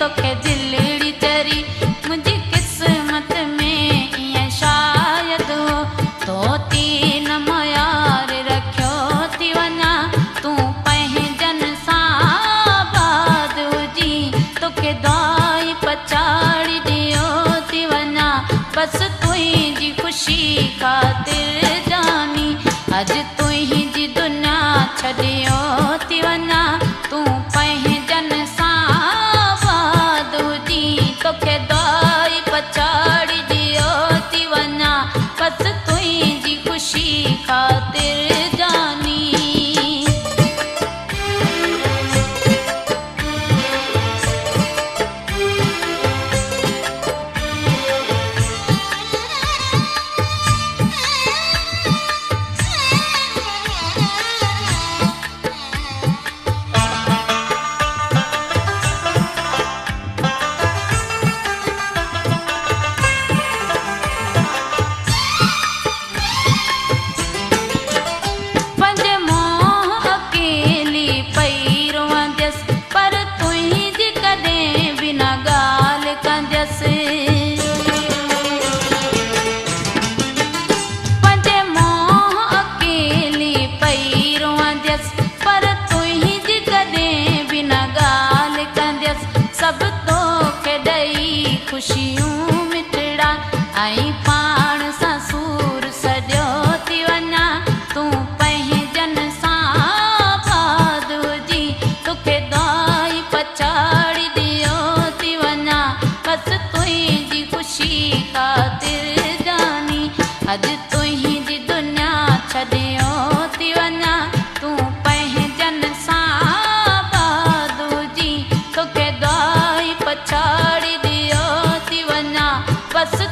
तोखे दिलड़ी चरी मुंहिंजी किस्मत में ईअं शायद हो तो तीन मयार रखियो थी वञा तूं पंहिंजनि सां बाद हुजी तोखे दाई पचाड़ी ॾियो थी वञा बसि तुंहिंजी ख़ुशी ख़ातिर जानी अॼु तुंहिंजी दुनिया छॾियो थी वञा तूं पंहिंजनि सां बाद हुजी तोखे दाई पचाड़ी ॾियो थी वञा बसि तुंहिंजी ख़ुशी ख़ातिर जानी सभु तोखे ॾेई ख़ुशियूं मिठड़ा ऐं पाण सां सूर सॼो थी वञा तूं पंहिंजनि सां बाद हुजी तोखे दाई पचाड़ी ॾियो थी वञा बसि तुंहिंजी ख़ुशी ख़ातिर जानी अॼु तुंहिंजी दुनिया छॾियो थी वञा तूं पंहिंजनि सां बाद हुजी तोखे दाई पचाड़ी ॾियो थी वञा बसि